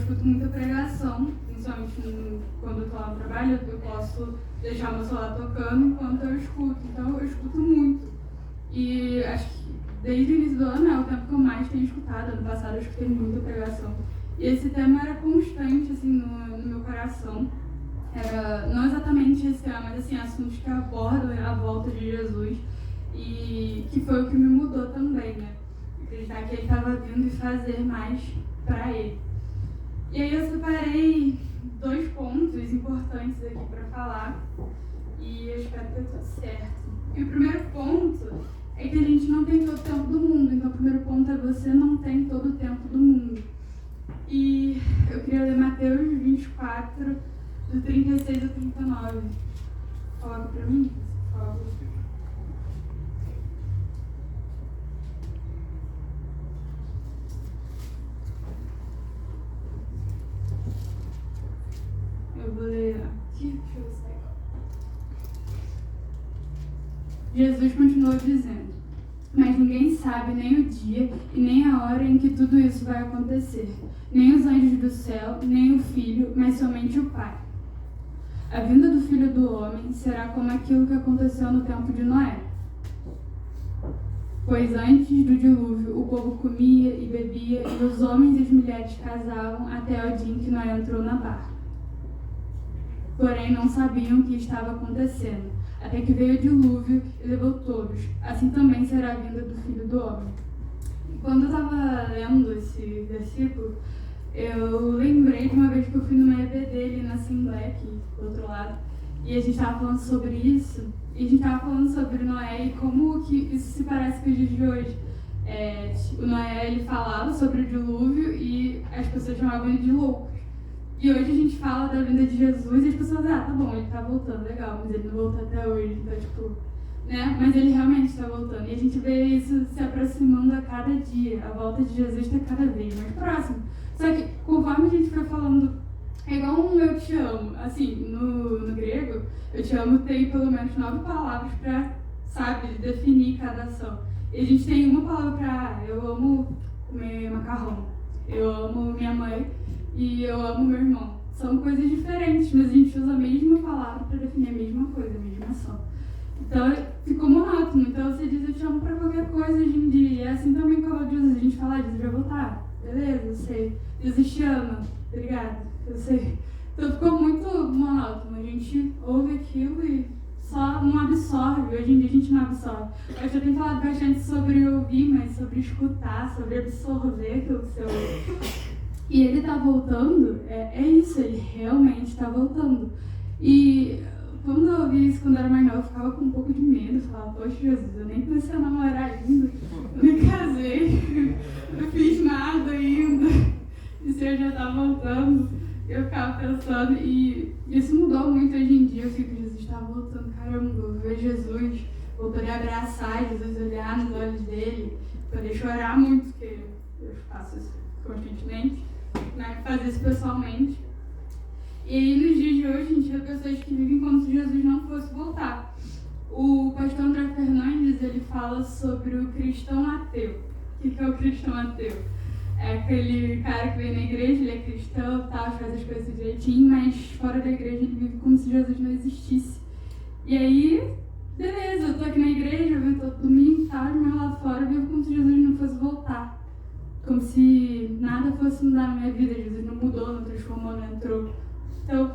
escuto muita pregação, principalmente quando eu estou lá no trabalho, eu posso deixar meu celular tocando enquanto eu escuto. Então eu escuto muito. E acho que desde o início do ano é o tempo que eu mais tenho escutado. Ano passado eu escutei muita pregação. E esse tema era constante, assim, no meu coração. Era não exatamente esse tema, mas assim, assuntos que abordam a volta de Jesus. E que foi o que me mudou também, né? Acreditar que ele estava vindo e fazer mais para ele. E aí eu separei 2 pontos importantes aqui para falar. E eu espero que dê tudo certo. E o primeiro ponto é que a gente não tem todo o tempo do mundo. Então o primeiro ponto é você não tem todo o tempo do mundo. E eu queria ler Mateus 24, do 36 ao 39. Coloca para mim, por favor. Eu vou ler aqui, deixa eu ver se é igual. Jesus continuou dizendo: mas ninguém sabe nem o dia e nem a hora em que tudo isso vai acontecer. Nem os anjos do céu, nem o Filho, mas somente o Pai. A vinda do Filho do Homem será como aquilo que aconteceu no tempo de Noé. Pois antes do dilúvio o povo comia e bebia, e os homens e as mulheres casavam até o dia em que Noé entrou na barca. Porém não sabiam o que estava acontecendo, até que veio o dilúvio e levou todos. Assim também será a vinda do Filho do Homem. Quando eu estava lendo esse versículo, eu lembrei de uma vez que eu fui numa EBD ali na Assembleia, aqui do outro lado, e a gente estava falando sobre isso, e a gente estava falando sobre Noé e como que isso se parece com os dias de hoje. O Noé, ele falava sobre o dilúvio e as pessoas chamavam ele de louco. E hoje a gente fala da vinda de Jesus e as pessoas, tá bom, ele tá voltando, legal, mas ele não voltou até hoje, então, tipo, né? Mas ele realmente está voltando. E a gente vê isso se aproximando a cada dia. A volta de Jesus está cada vez mais próxima. Só que, conforme a gente foi falando, é igual um eu te amo. Assim, no grego, eu te amo tem pelo menos 9 palavras para, sabe, definir cada ação. E a gente tem uma palavra para eu amo comer macarrão, eu amo minha mãe e eu amo meu irmão. São coisas diferentes, mas a gente usa a mesma palavra para definir a mesma coisa, a mesma ação. Então, ficou monótono. Então, você diz eu te amo pra qualquer coisa hoje em dia. E é assim também com a Jesus. A gente fala, Jesus vai voltar. Beleza, eu sei. Jesus te ama. Obrigada, eu sei. Então, ficou muito monótono. A gente ouve aquilo e só não absorve. Hoje em dia, a gente não absorve. Eu já tenho falado bastante sobre ouvir, mas sobre escutar, sobre absorver aquilo que você ouve. E ele tá voltando, é isso, ele realmente está voltando. E quando eu ouvi isso quando eu era mais nova, eu ficava com um pouco de medo. Eu falava, poxa, Jesus, eu nem comecei a namorar ainda, eu nem casei, não fiz nada ainda. E o Senhor já tá voltando. Eu ficava pensando, e isso mudou muito hoje em dia. Eu fico, Jesus está voltando, caramba, eu ver Jesus, vou poder abraçar Jesus, olhar nos olhos dele, poder chorar muito, porque eu faço isso constantemente, né, fazer isso pessoalmente. E aí, nos dias de hoje, a gente vê pessoas que vivem como se Jesus não fosse voltar. O pastor André Fernandes, ele fala sobre o cristão ateu. O que é o cristão ateu? É aquele cara que vem na igreja, ele é cristão, tal, faz as coisas direitinho, mas fora da igreja ele vive como se Jesus não existisse. E aí, beleza, eu tô aqui na igreja, eu venho todo domingo, tal, mas lá fora eu vivo como se Jesus não fosse voltar. Como se nada fosse mudar na minha vida, Jesus não mudou, não transformou, não entrou. Então,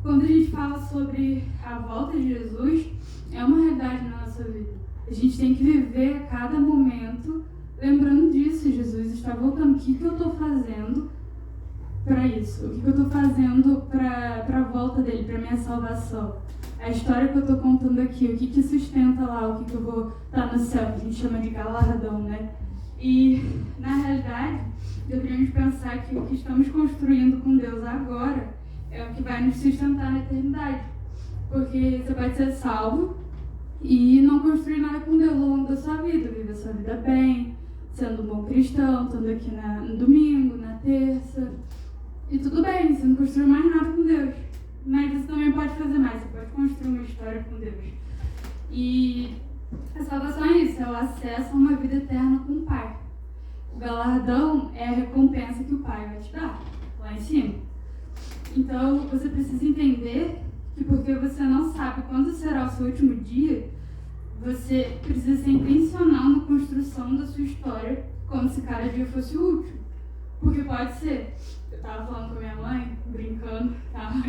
quando a gente fala sobre a volta de Jesus, é uma realidade na nossa vida. A gente tem que viver a cada momento lembrando disso. Jesus está voltando. O que eu estou fazendo para isso? O que eu estou fazendo para a volta dele, para a minha salvação? A história que eu estou contando aqui, o que sustenta lá, o que eu vou estar no céu, que a gente chama de galardão, né? E, na realidade, deveríamos pensar que o que estamos construindo com Deus agora é o que vai nos sustentar na eternidade. Porque você pode ser salvo e não construir nada com Deus ao longo da sua vida. Viver a sua vida bem, sendo um bom cristão, estando aqui no domingo, na terça. E tudo bem, você não construiu mais nada com Deus. Mas você também pode fazer mais, você pode construir uma história com Deus. E a salvação é isso, é o acesso a uma vida eterna com o Pai. O galardão é a recompensa que o Pai vai te dar. lá em cima. Então, você precisa entender que porque você não sabe quando será o seu último dia, você precisa ser intencional na construção da sua história como se cada dia fosse o último. Porque pode ser. Eu tava falando com a minha mãe, brincando, tá?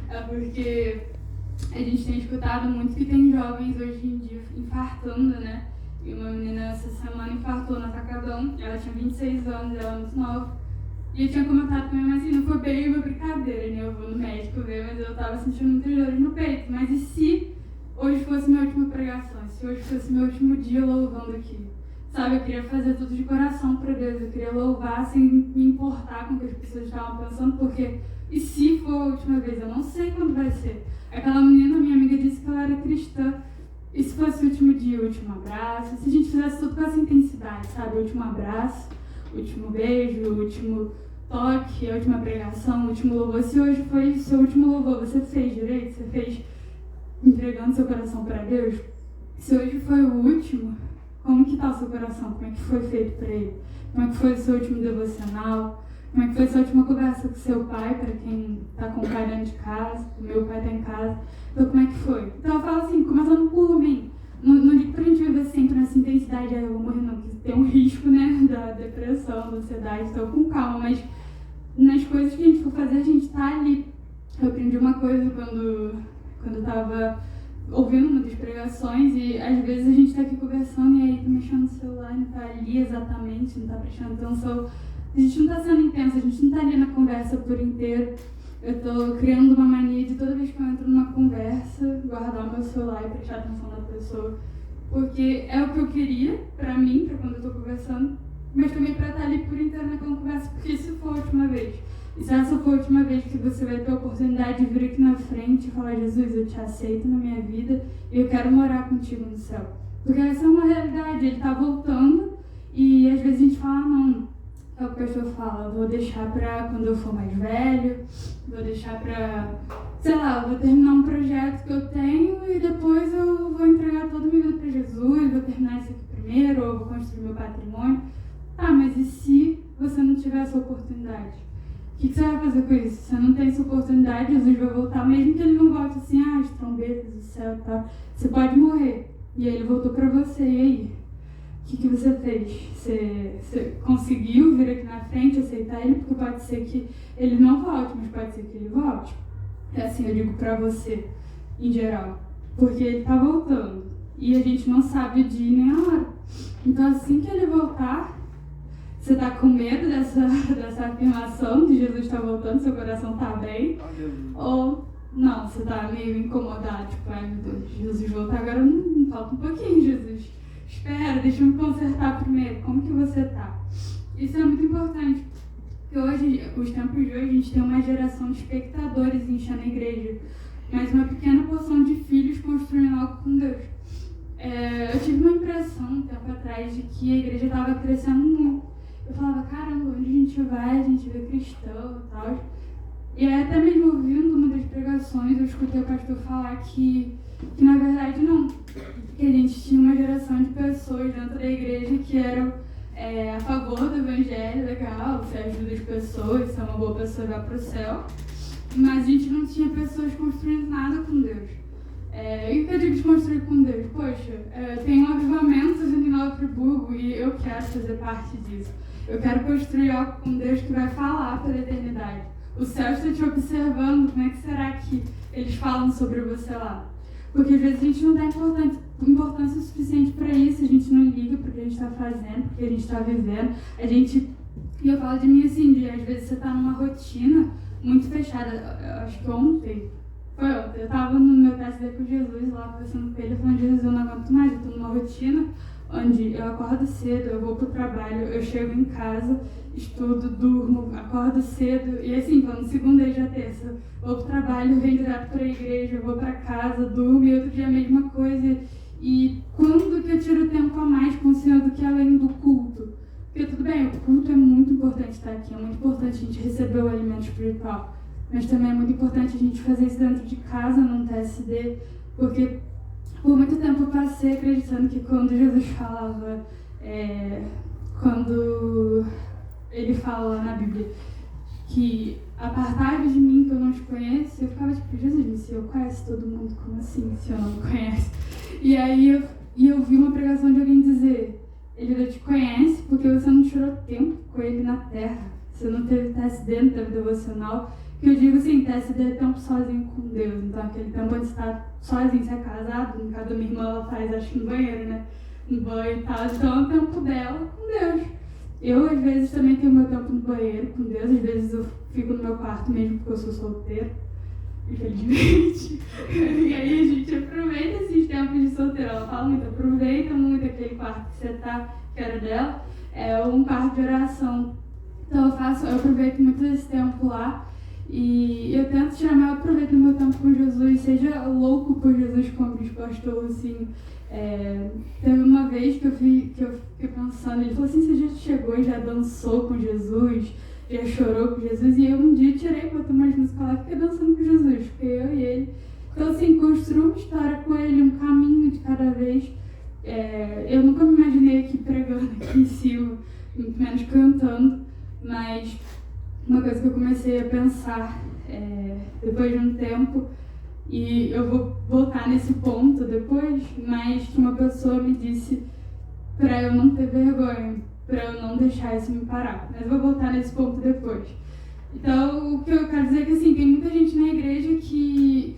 É porque a gente tem escutado muito que tem jovens hoje em dia infartando, né? E uma menina essa semana infartou no Atacadão, ela tinha 26 anos, ela era muito nova. E eu tinha comentado com a minha mãe assim, não foi bem uma brincadeira, né? Eu vou no médico ver, mas eu tava sentindo muitas dores no peito. Mas e se hoje fosse minha última pregação? Se hoje fosse meu último dia louvando aqui? Sabe, eu queria fazer tudo de coração para Deus, eu queria louvar sem me importar com o que as pessoas estavam pensando, porque e se for a última vez? Eu não sei quando vai ser. Aquela menina, minha amiga, disse que ela era cristã. E se fosse o último dia, o último abraço? Se a gente fizesse tudo com essa intensidade, sabe? O último abraço, o último beijo, o último toque, a última pregação, o último louvor. Se hoje foi o seu último louvor, você fez direito? Você fez entregando seu coração para Deus? Se hoje foi o último, como que está o seu coração? Como é que foi feito para ele? Como é que foi o seu último devocional? Como é que foi a sua última conversa com seu pai, para quem está com o pai dentro de casa? O meu pai está em casa. Então, como é que foi? Então, eu falo assim, começando por mim. Não digo pra gente viver sempre nessa intensidade, eu vou morrer não, porque tem um risco, né, da depressão, da ansiedade, então com calma, mas nas coisas que a gente for fazer, a gente tá ali. Eu aprendi uma coisa quando eu tava ouvindo uma das pregações e às vezes a gente tá aqui conversando e aí tá mexendo no celular, não tá ali exatamente, não tá prestando atenção. A gente não tá sendo intenso, a gente não tá ali na conversa por inteiro. Eu tô criando uma mania de toda vez que eu entro numa conversa, guardar o meu celular e prestar atenção na pessoa. Porque é o que eu queria pra mim, pra quando eu tô conversando, mas também pra estar ali por inteiro naquela conversa, porque se for a última vez. E se essa for a última vez que você vai ter a oportunidade de vir aqui na frente e falar, Jesus, eu te aceito na minha vida e eu quero morar contigo no céu. Porque essa é uma realidade, ele tá voltando e às vezes a gente fala, não. É o que o pastor fala, vou deixar pra quando eu for mais velho, vou deixar pra, sei lá, vou terminar um projeto que eu tenho e depois eu vou entregar toda a minha vida pra Jesus, vou terminar isso aqui primeiro, ou vou construir meu patrimônio. Ah, mas e se você não tiver essa oportunidade? O que você vai fazer com isso? Se você não tem essa oportunidade, Jesus vai voltar, mesmo que ele não volte assim, as trombetas do céu e tal, você pode morrer. E aí ele voltou pra você, e aí? O que você fez? Você conseguiu vir aqui na frente, aceitar ele? Porque pode ser que ele não volte, mas pode ser que ele volte. É assim, eu digo pra você, em geral. Porque ele tá voltando. E a gente não sabe o dia nem a hora. Então, assim que ele voltar, você tá com medo dessa afirmação de Jesus tá voltando, seu coração tá bem? Ou não, você tá meio incomodado, tipo, ai meu Deus, Jesus voltar agora, não falta um pouquinho, Jesus. Espera, deixa eu me consertar primeiro. Como que você tá? Isso é muito importante. Porque hoje, os tempos de hoje, a gente tem uma geração de espectadores enchendo a igreja, mas uma pequena porção de filhos construindo algo com Deus. Eu tive uma impressão, um tempo atrás, de que a igreja estava crescendo muito. Eu falava, caramba, onde a gente vai, a gente vê cristão e tal. E aí, até mesmo ouvindo uma das pregações, eu escutei o pastor falar que na verdade não. Que a gente tinha uma geração de pessoas dentro da igreja que eram a favor do evangelho, legal, você ajuda as pessoas, você é uma boa pessoa, vai para o céu. Mas a gente não tinha pessoas construindo nada com Deus. E o que eu digo de construir com Deus? Poxa, tem um avivamento em Nova Friburgo e eu quero fazer parte disso. Eu quero construir algo com Deus que vai falar pela eternidade. O céu está te observando, como é que será que eles falam sobre você lá? Porque às vezes a gente não dá importância suficiente para isso, a gente não liga para o que a gente está fazendo, para o que a gente está vivendo. E eu falo de mim assim, às vezes você está numa rotina muito fechada. Eu acho que ontem, eu estava no meu TSD com Jesus, lá conversando com ele, falando, Jesus, eu não aguento mais, eu estou numa rotina onde eu acordo cedo, eu vou pro trabalho, eu chego em casa, estudo, durmo, acordo cedo, e assim, vamos segunda e já terça, vou pro trabalho, venho direto pra igreja, vou pra casa, durmo, e outro dia a mesma coisa. E quando que eu tiro tempo a mais com o Senhor do que além do culto? Porque tudo bem, o culto é muito importante estar aqui, é muito importante a gente receber o alimento espiritual, mas também é muito importante a gente fazer isso dentro de casa, num TSD, porque por muito tempo eu passei acreditando que quando Jesus falava, quando ele fala lá na Bíblia, que apartai de mim que eu não te conheço. Eu ficava tipo, Jesus, se eu conheço todo mundo, como assim, se eu não me conheço? E aí eu vi uma pregação de alguém dizer, ele te conhece porque você não tirou tempo com ele na terra, você não teve TSD no tempo devocional, que eu digo assim, TSD é tempo sozinho com Deus, então aquele tempo onde você está sozinho, você é casado, no caso da minha irmã ela faz, acho que no banheiro, né, no banho e tal, então é o tempo dela com Deus. Eu, às vezes, também tenho meu tempo no banheiro com Deus, às vezes eu fico no meu quarto mesmo porque eu sou solteira, infelizmente. E aí a gente aproveita esses tempos de solteira. Ela fala muito, aproveita muito aquele quarto que você tá, que era dela, é um quarto de oração. Então eu aproveito muito esse tempo lá e eu tento tirar maior proveito do meu tempo com Jesus, seja louco por Jesus, como diz o pastor, assim. Teve uma vez que eu fiquei pensando, ele falou assim, você já chegou e já dançou com Jesus, já chorou com Jesus, e eu um dia tirei, botei umas músicas lá e fiquei dançando com Jesus, fiquei eu e ele. Então assim, construo uma história com ele, um caminho de cada vez. Eu nunca me imaginei aqui pregando aqui em cima, muito menos cantando, mas uma coisa que eu comecei a pensar depois de um tempo, e eu vou voltar nesse ponto depois, mas que uma pessoa me disse para eu não ter vergonha, para eu não deixar isso me parar. Mas eu vou voltar nesse ponto depois. Então, o que eu quero dizer é que assim, tem muita gente na igreja que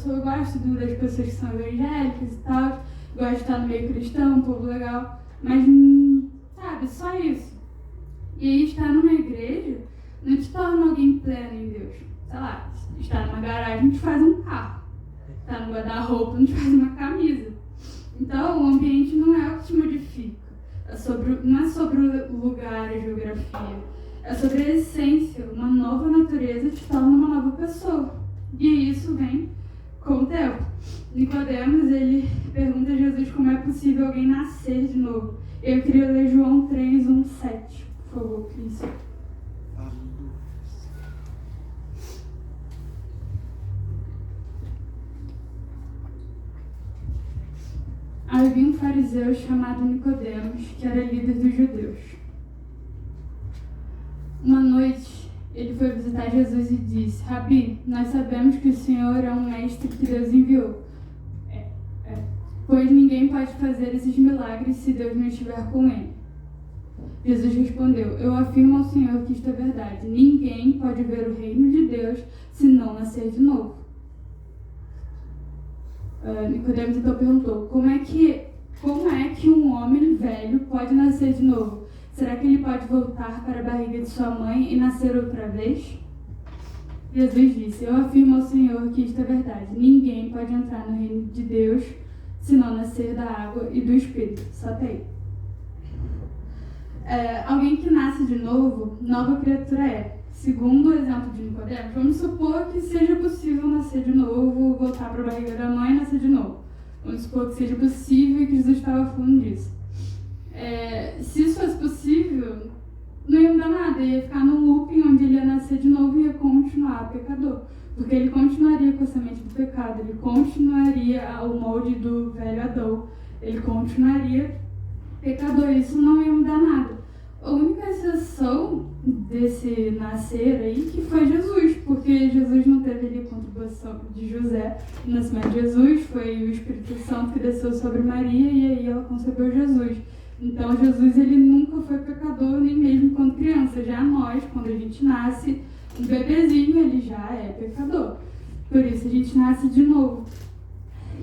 eu gosto das pessoas que são evangélicas e tal, gosto de estar no meio cristão, um povo legal, mas, sabe, só isso. E aí, estar numa igreja não te torna alguém pleno em Deus. Sei lá, estar numa garagem te faz um carro. Estar no guarda-roupa não te faz uma camisa. Então, o ambiente não é o que te modifica. Não é sobre o lugar, a geografia. É sobre a essência. Uma nova natureza te torna uma nova pessoa. E isso vem com o tempo. Nicodemos, ele pergunta a Jesus como é possível alguém nascer de novo. Eu queria ler João 3, 1, 7. Por favor, Cris. Havia um fariseu chamado Nicodemos, que era líder dos judeus. Uma noite, ele foi visitar Jesus e disse, Rabi, nós sabemos que o Senhor é um mestre que Deus enviou. Pois ninguém pode fazer esses milagres se Deus não estiver com ele. Jesus respondeu, eu afirmo ao Senhor que isto é verdade. Ninguém pode ver o reino de Deus se não nascer de novo. Nicodemos então perguntou, como é que um homem velho pode nascer de novo? Será que ele pode voltar para a barriga de sua mãe e nascer outra vez? Jesus disse, eu afirmo ao Senhor que isto é verdade. Ninguém pode entrar no reino de Deus se não nascer da água e do Espírito. Só tem. Alguém que nasce de novo, nova criatura é. Segundo o exemplo de Nicodemos, vamos supor que seja possível nascer de novo, voltar para a barriga da mãe e nascer de novo. Vamos supor que seja possível e que Jesus estava falando disso. Se isso fosse possível, não ia mudar nada, ia ficar no looping onde ele ia nascer de novo e ia continuar pecador. Porque ele continuaria com a semente do pecado, ele continuaria ao molde do velho Adão, ele continuaria pecador, isso não ia mudar nada. A única exceção desse nascer aí que foi Jesus, porque Jesus não teve ali a contribuição de José. O nascimento de Jesus foi o Espírito Santo que desceu sobre Maria e aí ela concebeu Jesus. Então Jesus ele nunca foi pecador, nem mesmo quando criança. Já nós, quando a gente nasce, um bebezinho, ele já é pecador. Por isso a gente nasce de novo.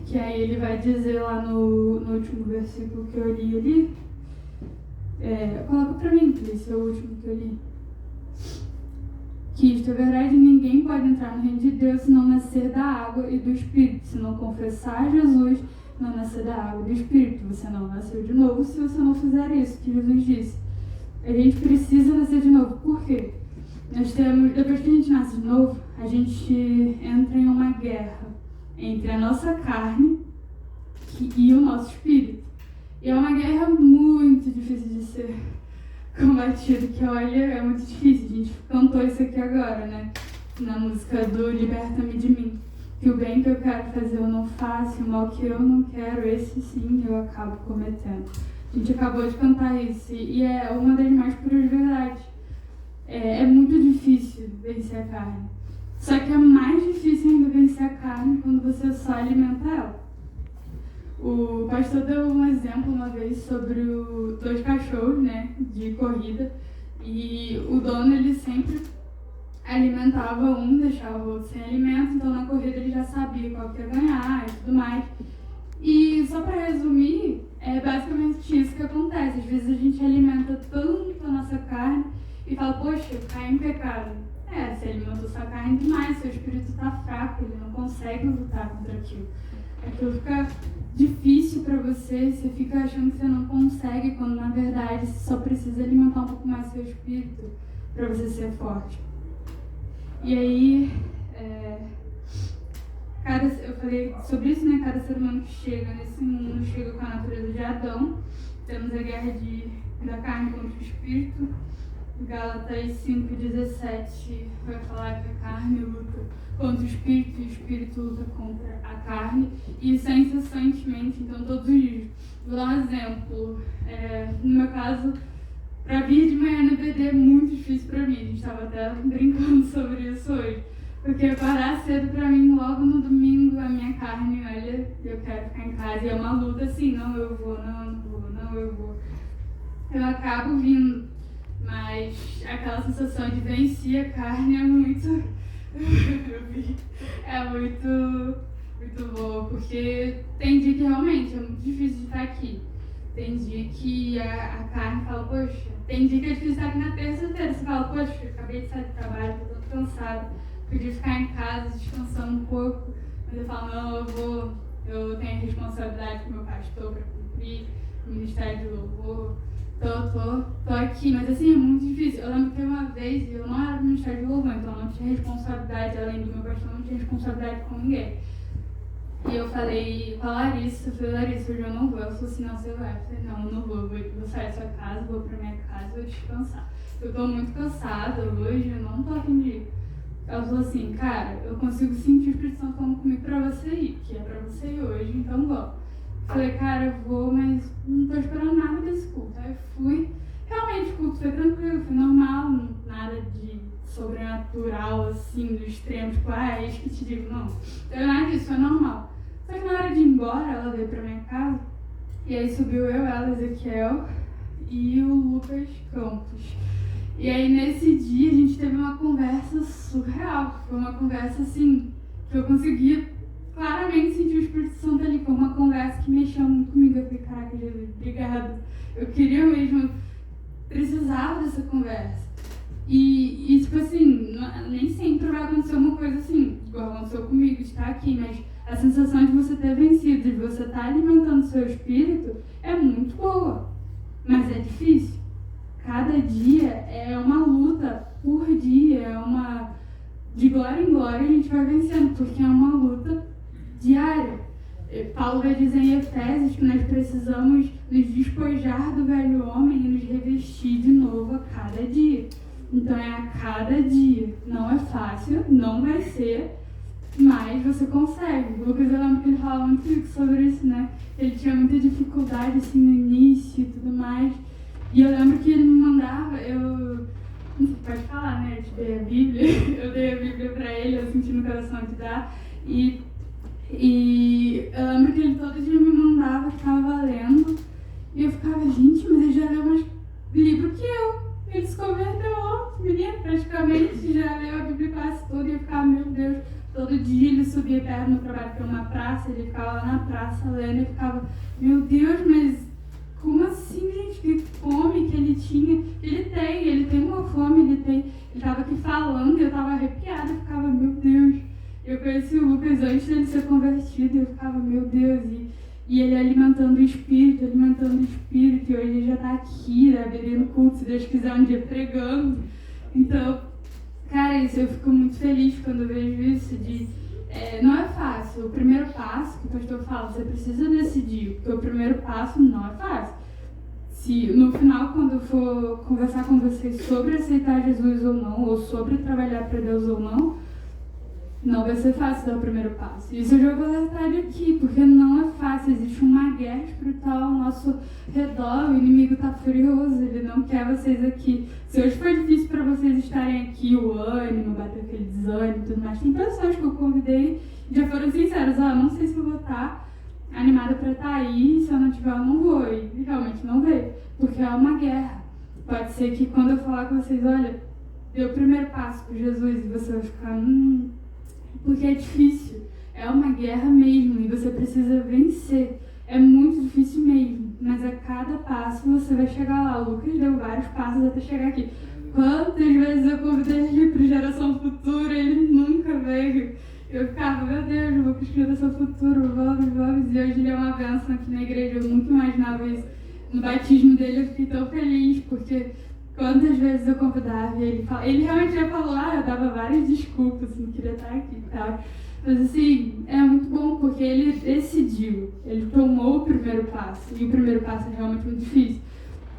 Que aí ele vai dizer lá no último versículo que eu li ali. Coloca pra mim, esse é o último que eu li. Que isto é verdade, ninguém pode entrar no reino de Deus se não nascer da água e do Espírito. Se não confessar Jesus, não nascer da água e do Espírito. Você não nasceu de novo se você não fizer isso, que Jesus disse. A gente precisa nascer de novo. Por quê? Depois que a gente nasce de novo, a gente entra em uma guerra entre a nossa carne e o nosso espírito. E é uma guerra muito difícil de ser combatida, que olha, é muito difícil. A gente cantou isso aqui agora, né? Na música do Liberta-me de mim. Que o bem que eu quero fazer eu não faço, o mal que eu não quero, esse sim eu acabo cometendo. A gente acabou de cantar isso e é uma das mais puras verdades. é muito difícil vencer a carne. Só que é mais difícil ainda vencer a carne quando você só alimenta ela. O pastor deu um exemplo uma vez sobre dois cachorros, né, de corrida, e o dono ele sempre alimentava um, deixava o outro sem alimento, então na corrida ele já sabia qual que ia ganhar e tudo mais. E só para resumir, é basicamente isso que acontece. Às vezes a gente alimenta tanto a nossa carne e fala, poxa, eu caí em pecado. Você alimentou sua carne demais, seu espírito está fraco, ele não consegue lutar contra aquilo. Aquilo fica difícil para você, você fica achando que você não consegue, quando na verdade você só precisa alimentar um pouco mais seu espírito para você ser forte. E aí, eu falei sobre isso, né? Cada ser humano que chega nesse mundo chega com a natureza de Adão. Temos a guerra da carne contra o espírito. Gálatas 5,17 vai falar que a carne luta contra o espírito e o espírito luta contra a carne. E isso é incessantemente, então todos os dias. Vou dar um exemplo. No meu caso, para vir de manhã no EBD é muito difícil para mim. A gente estava até brincando sobre isso hoje. Porque acordar cedo para mim, logo no domingo, a minha carne, olha, eu quero ficar em casa. E é uma luta assim, não eu vou, não eu vou. Eu acabo vindo. Mas aquela sensação de vencer a carne é muito muito boa, porque tem dia que realmente é muito difícil de estar aqui. Tem dia que a carne fala, poxa, tem dia que é difícil estar aqui na terça-feira. Você fala, poxa, eu acabei de sair do trabalho, estou todo cansado, podia ficar em casa descansando um pouco. Mas eu falo, não, eu tenho responsabilidade com o meu pastor para cumprir, o ministério de louvor. Tô aqui, mas assim, é muito difícil. Eu lembro que uma vez eu não era do Ministério de Louvor, então eu não tinha responsabilidade, além do meu pastor, não tinha responsabilidade com ninguém. E eu falei com a Larissa, Larissa, hoje eu não vou. Ela falou assim, não, você vai. Eu falei, não, eu não vou sair da sua casa, vou pra minha casa, vou descansar. Eu tô muito cansada hoje, eu não tô afim de ir. Ela falou assim, cara, eu consigo sentir o Espírito Santo falando comigo pra você ir, que é pra você ir hoje, então vamos. Falei, cara, eu vou, mas não tô esperando nada desse culto. Aí eu fui, realmente o culto foi tranquilo, foi normal, nada de sobrenatural, assim, do extremo, tipo, é isso que te digo, não. Então nada disso, foi normal. Só que na hora de ir embora, ela veio pra minha casa, e aí subiu eu, ela, Ezequiel e o Lucas Campos. E aí nesse dia a gente teve uma conversa surreal, foi uma conversa assim, que eu conseguia claramente senti o Espírito Santo ali. Foi uma conversa que mexeu muito comigo. Eu falei, caraca, Jesus, obrigada. Eu queria mesmo, precisava dessa conversa. E tipo assim, nem sempre vai acontecer uma coisa assim, igual aconteceu comigo, de estar aqui, mas a sensação de você ter vencido, de você estar alimentando o seu espírito, é muito boa. Mas é difícil. Cada dia é uma luta por dia, de glória em glória a gente vai vencendo, porque é uma luta diária. Paulo vai dizer em Efésios que nós precisamos nos despojar do velho homem e nos revestir de novo a cada dia. Então é a cada dia. Não é fácil, não vai ser, mas você consegue. O Lucas, eu lembro que ele falava muito sobre isso, né? Ele tinha muita dificuldade assim no início e tudo mais. E eu lembro que ele me mandava, não sei, pode falar, né? Eu te dei a Bíblia, eu dei a Bíblia pra ele, eu senti no coração de dar. E eu lembro que ele todo dia me mandava, ficava lendo, e eu ficava, gente, mas ele já leu mais livro que eu. Ele se converteu ontem, menino, praticamente, já leu a Bíblia quase toda, e eu ficava, meu Deus, todo dia ele subia perto do meu trabalho, que é uma praça, ele ficava lá na praça lendo, e eu ficava, meu Deus, mas como assim, gente, que fome que ele tinha? Ele tem uma fome, ele estava aqui falando, e eu estava arrepiada, eu ficava, meu Deus. Eu conheci o Lucas antes dele ser convertido, e eu ficava, meu Deus, e ele alimentando o espírito, e hoje ele já está aqui, né, aderindo culto, se Deus quiser, um dia pregando. Então, cara, isso, eu fico muito feliz quando eu vejo isso, não é fácil. O primeiro passo que o pastor fala, você precisa decidir, porque o primeiro passo não é fácil. Se no final, quando eu for conversar com vocês sobre aceitar Jesus ou não, ou sobre trabalhar para Deus ou não, Não vai ser fácil dar o primeiro passo. Isso eu já vou alertar de aqui, porque não é fácil. Existe uma guerra espiritual ao nosso redor, o inimigo está furioso, ele não quer vocês aqui. Se hoje foi difícil para vocês estarem aqui, o ânimo, bater aquele desânimo e tudo mais, tem pessoas que eu convidei e já foram sinceras, não sei se eu vou estar animada para estar aí, se eu não tiver eu não vou, e realmente não veio, porque é uma guerra. Pode ser que quando eu falar com vocês, olha, dê o primeiro passo com Jesus e você vai ficar, porque é difícil, é uma guerra mesmo e você precisa vencer, é muito difícil mesmo, mas a cada passo você vai chegar lá. O Lucas deu vários passos até chegar aqui. Quantas vezes eu convidei ele para Geração Futura, ele nunca veio. Eu ficava, meu Deus, Lucas, Geração Futura, vamos, e hoje ele é uma bênção aqui na igreja, eu nunca imaginava isso. No batismo dele eu fiquei tão feliz, porque quantas vezes eu convidava e ele realmente já falou, eu dava várias desculpas, não queria estar aqui e tal. Mas assim, é muito bom porque ele decidiu, ele tomou o primeiro passo, e o primeiro passo é realmente muito difícil.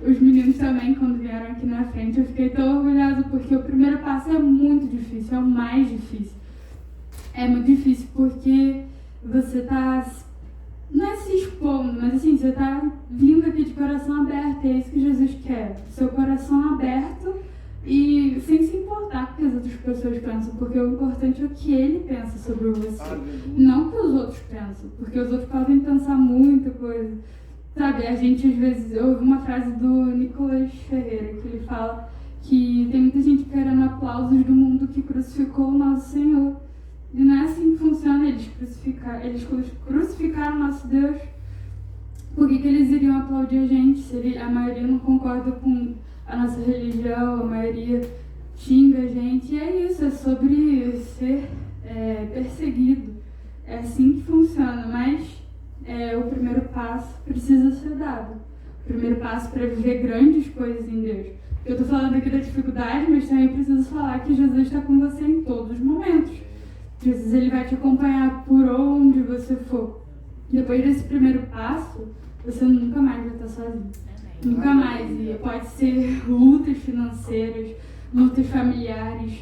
Os meninos também, quando vieram aqui na frente, eu fiquei tão orgulhosa porque o primeiro passo é muito difícil, é o mais difícil. É muito difícil porque você está, não é se expondo, mas assim, você está vindo aqui de coração aberto, é isso que Jesus quer. Seu coração aberto e sem se importar com o que as outras pessoas pensam, porque o importante é o que ele pensa sobre você, não o que os outros pensam, porque os outros podem pensar muita coisa. Sabe, a gente às vezes ouve uma frase do Nicolas Ferreira, que ele fala que tem muita gente querendo aplausos do mundo que crucificou o nosso Senhor. E não é assim que funciona, eles crucificaram o nosso Deus. Por que eles iriam aplaudir a gente se a maioria não concorda com a nossa religião, a maioria xinga a gente? E é isso, é sobre ser perseguido. É assim que funciona, mas o primeiro passo precisa ser dado. O primeiro passo para viver grandes coisas em Deus. Eu estou falando aqui da dificuldade, mas também preciso falar que Jesus está com você em todos os momentos. Jesus, ele vai te acompanhar por onde você for. Depois desse primeiro passo, você nunca mais vai estar sozinho. Nunca mais. E pode ser lutas financeiras, lutas familiares,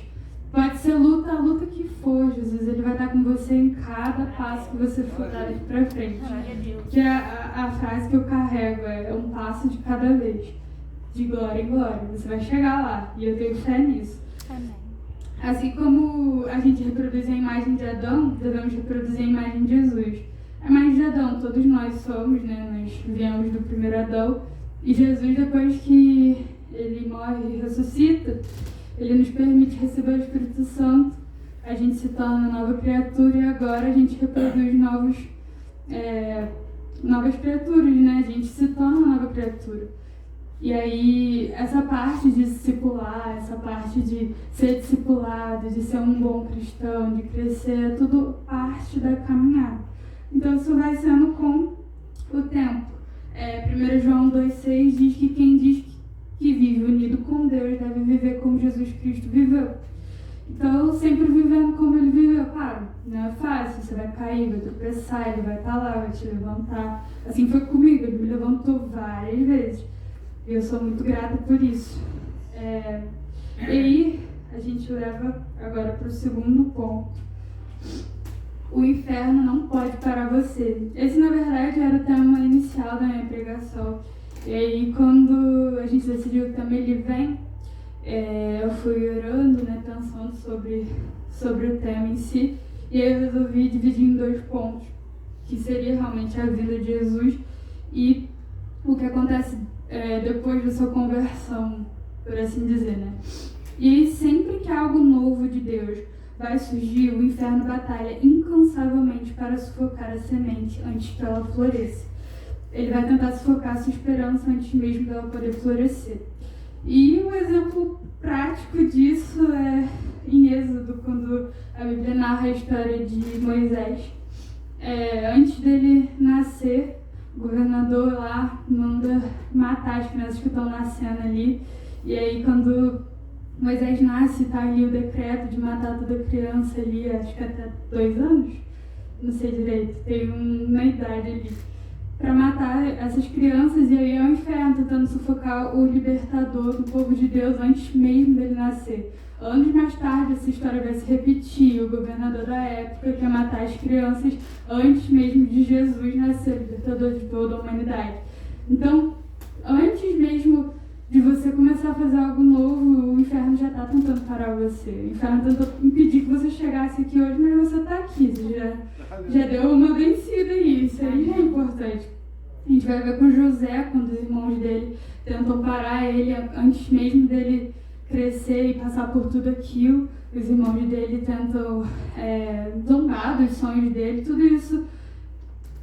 pode ser a luta que for. Jesus, ele vai estar com você em cada passo que você for dar daqui pra frente. Que a frase que eu carrego é um passo de cada vez. De glória em glória. Você vai chegar lá. E eu tenho fé nisso. Amém. Assim como a gente reproduz a imagem de Adão, devemos reproduzir a imagem de Jesus. A imagem de Adão, todos nós somos, né? Nós viemos do primeiro Adão. E Jesus, depois que ele morre e ressuscita, ele nos permite receber o Espírito Santo. A gente se torna nova criatura e agora a gente reproduz novas criaturas, né? A gente se torna uma nova criatura. E aí, essa parte de discipular, essa parte de ser discipulado, de ser um bom cristão, de crescer, é tudo parte da caminhada. Então, isso vai sendo com o tempo. 1 João 2,6 diz que quem diz que vive unido com Deus deve viver como Jesus Cristo viveu. Então, sempre vivendo como ele viveu. Claro, não é fácil, você vai cair, vai tropeçar, ele vai estar lá, vai te levantar. Assim foi comigo, ele me levantou várias vezes. E eu sou muito grata por isso. E aí, a gente leva agora para o segundo ponto. O inferno não pode parar você. Esse, na verdade, era o tema inicial da minha pregação. E aí, quando a gente decidiu o tema Ele Vem, eu fui orando, né, pensando sobre o tema em si. E aí eu resolvi dividir em 2 pontos, que seria realmente a vida de Jesus e o que acontece depois da sua conversão, por assim dizer, né? E sempre que algo novo de Deus vai surgir, o inferno batalha incansavelmente para sufocar a semente antes que ela floresça. Ele vai tentar sufocar a sua esperança antes mesmo dela poder florescer. E um exemplo prático disso é em Êxodo, quando a Bíblia narra a história de Moisés. Antes dele nascer, o governador lá manda matar as crianças que estão nascendo ali. E aí, quando Moisés nasce, tá ali o decreto de matar toda criança ali, acho que até 2 anos, não sei direito, tem uma idade ali. para matar essas crianças, e aí é o inferno tentando sufocar o libertador do povo de Deus antes mesmo dele nascer. Anos mais tarde, essa história vai se repetir. O governador da época quer matar as crianças antes mesmo de Jesus nascer, libertador de toda a humanidade. Então, antes mesmo de você começar a fazer algo novo, o inferno já está tentando parar você. O inferno tentou impedir que você chegasse aqui hoje, mas você está aqui. Você já deu uma vencida aí. Isso aí já é importante. A gente vai ver com José, quando os irmãos dele tentam parar ele antes mesmo dele crescer e passar por tudo aquilo. Os irmãos dele tentam zombar dos sonhos dele. Tudo isso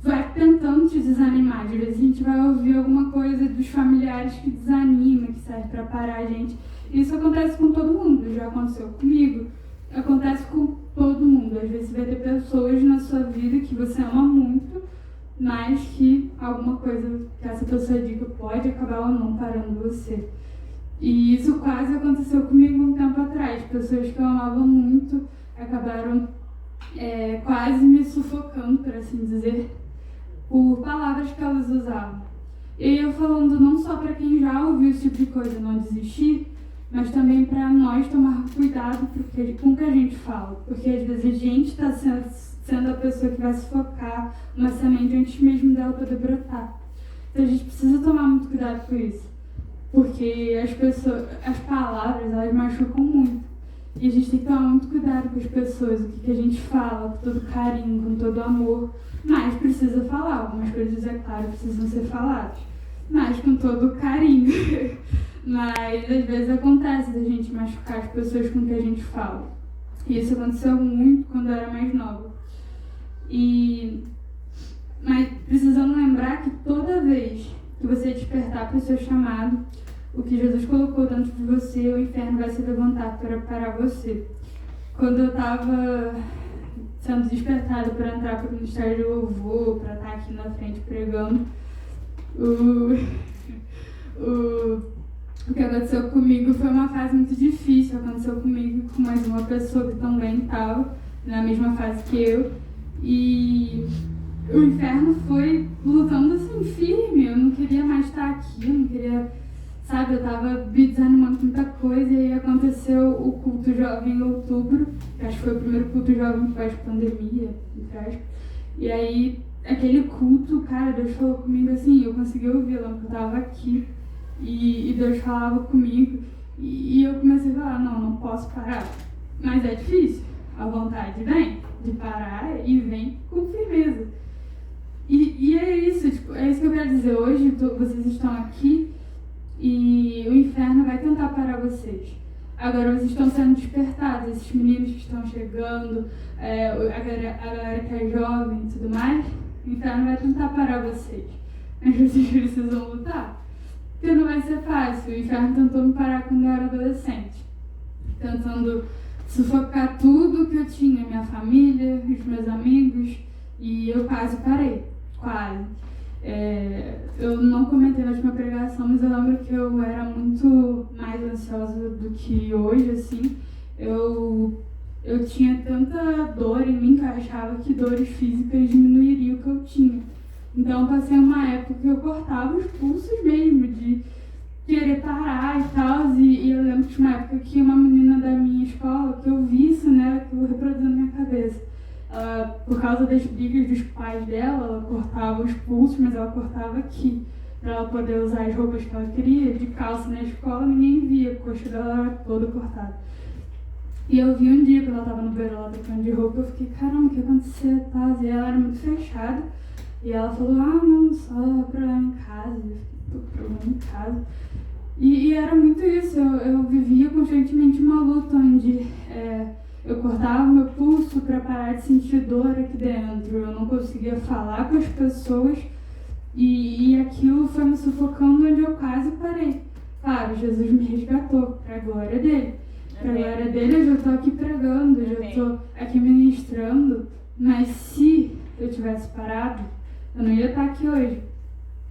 vai tentando te desanimar. De vez a gente vai ouvir alguma coisa dos familiares que desanima, que serve para parar a gente. Isso acontece com todo mundo, já aconteceu comigo, acontece com todo mundo. Às vezes vai ter pessoas na sua vida que você ama muito, mas que alguma coisa que essa pessoa diga pode acabar ou não parando você. E isso quase aconteceu comigo um tempo atrás. Pessoas que eu amava muito acabaram quase me sufocando, por assim dizer, por palavras que elas usavam. E eu falando não só para quem já ouviu esse tipo de coisa, não desistir, mas também para nós tomar cuidado com o que a gente fala. Porque às vezes a gente está sendo a pessoa que vai sufocar uma semente antes mesmo dela poder brotar. Então a gente precisa tomar muito cuidado com isso. Porque as palavras, elas machucam muito. E a gente tem que tomar muito cuidado com as pessoas, o que a gente fala, com todo carinho, com todo amor. Mas precisa falar, algumas coisas, é claro, precisam ser faladas. Mas com todo carinho. Mas às vezes acontece da gente machucar as pessoas com que a gente fala. E isso aconteceu muito quando eu era mais nova. Mas precisando lembrar que toda vez que você despertar para o seu chamado, o que Jesus colocou dentro de você, o inferno vai se levantar para parar você. Quando eu estava sendo despertada para entrar para o Ministério de Louvor, para estar aqui na frente pregando, o que aconteceu comigo foi uma fase muito difícil. Aconteceu comigo com mais uma pessoa que também estava na mesma fase que eu. E o inferno foi lutando assim, firme. Eu não queria mais estar aqui, eu não queria, sabe, eu estava me desanimando com muita coisa. E aí aconteceu o culto jovem em outubro, que acho que foi o primeiro culto jovem pós-pandemia, entre aspas. E aí, aquele culto, cara, Deus falou comigo assim, eu consegui ouvir lá, porque eu estava aqui. E Deus falava comigo. E eu comecei a falar, não posso parar. Mas é difícil. A vontade vem de parar e vem com firmeza. E é isso, é isso que eu quero dizer. Hoje vocês estão aqui e o inferno vai tentar parar vocês. Agora vocês estão sendo despertados, esses meninos que estão chegando, a galera que é jovem e tudo mais, o inferno vai tentar parar vocês. Mas vocês precisam lutar. Porque não vai ser fácil. O inferno tentou me parar quando eu era adolescente, tentando sufocar tudo que eu tinha, minha família, os meus amigos, e eu quase parei, quase. Eu não comentei na última pregação, mas eu lembro que eu era muito mais ansiosa do que hoje, assim. Eu tinha tanta dor em mim que eu achava que dores físicas diminuiriam o que eu tinha. Então, passei uma época que eu cortava os pulsos mesmo, de querer parar e tal. E eu lembro que tinha uma época que uma menina da minha escola, que eu vi isso, né, aquilo reproduzindo na minha cabeça. Ela, por causa das brigas dos pais dela, ela cortava os pulsos, mas ela cortava aqui, para ela poder usar as roupas que ela queria. De calça na escola, ninguém via, a coxa dela era toda cortada. E eu vi um dia, quando ela estava no banheiro, ela trocando de roupa, eu fiquei, caramba, o que aconteceu? Tal. E ela era muito fechada. E ela falou, não, só problema em casa, problema em casa. E era muito isso, eu vivia constantemente uma luta onde eu cortava meu pulso para parar de sentir dor aqui dentro. Eu não conseguia falar com as pessoas e aquilo foi me sufocando, onde eu quase parei. Claro, Jesus me resgatou, para a glória dele. Para a glória dele eu já estou aqui pregando, eu já estou aqui ministrando, mas se eu tivesse parado, eu não ia estar aqui hoje.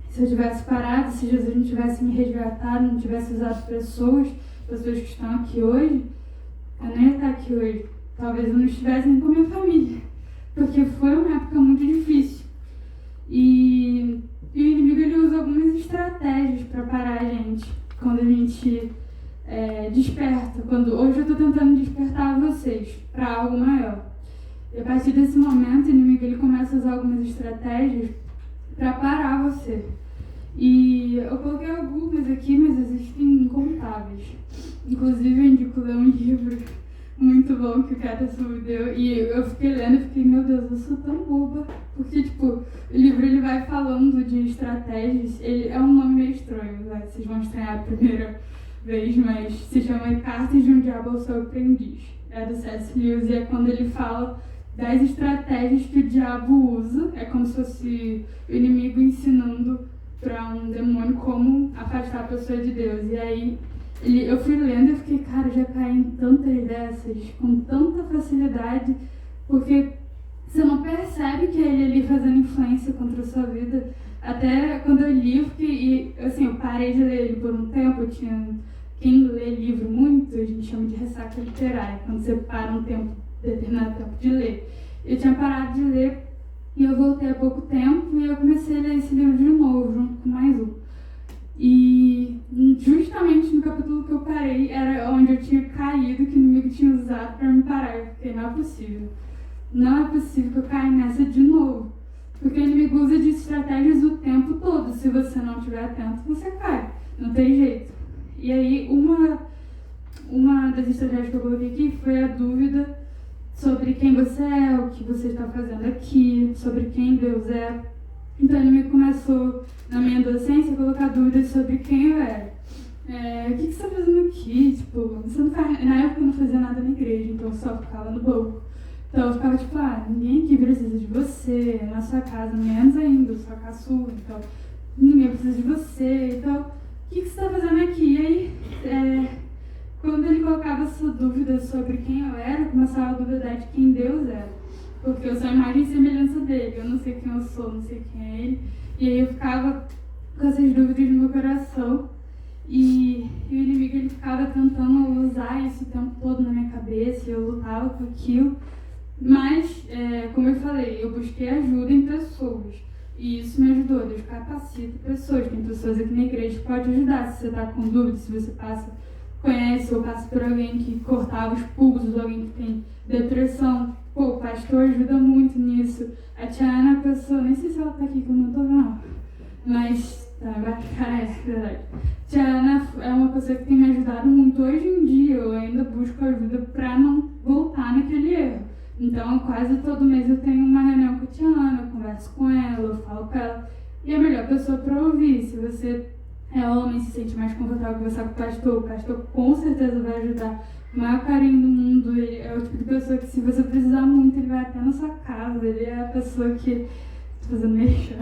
Se eu tivesse parado, se Jesus não tivesse me resgatado, não tivesse usado pessoas que estão aqui hoje, eu não ia estar aqui hoje. Talvez eu não estivesse nem com a minha família, porque foi uma época muito difícil. E E o inimigo ele usa algumas estratégias para parar a gente quando a gente desperta. Hoje eu estou tentando despertar vocês para algo maior. E a partir desse momento, o inimigo ele começa a usar algumas estratégias para parar você. E eu coloquei algumas aqui, mas existem incontáveis. Inclusive, eu indico ler um livro muito bom que o Caterson me deu. E eu fiquei lendo e fiquei, meu Deus, eu sou tão boba. Porque, tipo, o livro ele vai falando de estratégias. Ele é um nome meio estranho, né? Vocês vão estranhar a primeira vez, mas se chama Cartas de um Diabo ao Seu Aprendiz. É do C.S. Lewis e é quando ele fala das estratégias que o diabo usa. É como se fosse o inimigo ensinando para um demônio como afastar a pessoa de Deus. E aí eu fui lendo e fiquei, cara, já caí em tantas dessas, com tanta facilidade, porque você não percebe que é ele ali fazendo influência contra a sua vida. Até quando eu li, eu parei de ler ele por um tempo. Quem lê livro muito, a gente chama de ressaca literária, quando você para um determinado tempo de ler. Eu tinha parado de ler e eu voltei há pouco tempo e eu comecei a ler esse livro de novo, junto com mais um. E justamente no capítulo que eu parei era onde eu tinha caído, que o inimigo tinha usado para me parar. Eu fiquei, não é possível. Não é possível que eu caia nessa de novo. Porque o inimigo usa de estratégias o tempo todo. Se você não estiver atento, você cai. Não tem jeito. E aí, uma das estratégias que eu coloquei aqui foi a dúvida sobre quem você é, o que você está fazendo aqui, sobre quem Deus é. Então, o inimigo começou, na minha adolescência, a colocar dúvidas sobre quem eu era. O que você está fazendo aqui? Tipo, você não faz... Na época eu não fazia nada na igreja, então eu só ficava no banco. Então eu ficava tipo, ninguém aqui precisa de você, na sua casa, menos ainda, eu sou a caçula, então ninguém precisa de você, então o que você está fazendo aqui? E aí, quando ele colocava essa dúvida sobre quem eu era, eu começava a duvidar de quem Deus era, porque eu sou a imagem e semelhança dele, eu não sei quem eu sou, não sei quem é ele, e aí eu ficava com essas dúvidas no meu coração, e o inimigo ele ficava tentando usar isso o tempo todo na minha cabeça, e eu lutava com aquilo. Mas, como eu falei, eu busquei ajuda em pessoas e isso me ajudou. Deus capacita pessoas. Tem pessoas aqui na igreja que podem ajudar. Se você está com dúvida, se você conhece ou passa por alguém que cortava os pulsos, alguém que tem depressão, o pastor ajuda muito nisso. A Tia Ana é a pessoa, nem sei se ela está aqui, que eu não estou vendo, mas vai ficar, verdade. Tia Ana é uma pessoa que tem me ajudado muito. Hoje em dia eu ainda busco ajuda para não voltar naquele erro. Então, quase todo mês eu tenho uma reunião com a Tia Ana, eu converso com ela, eu falo com ela. E é a melhor pessoa para ouvir. Se você é homem, se sente mais confortável conversar com o pastor com certeza vai ajudar. O maior carinho do mundo, ele é o tipo de pessoa que, se você precisar muito, ele vai até na sua casa. Ele é a pessoa que... Tô fazendo mexer.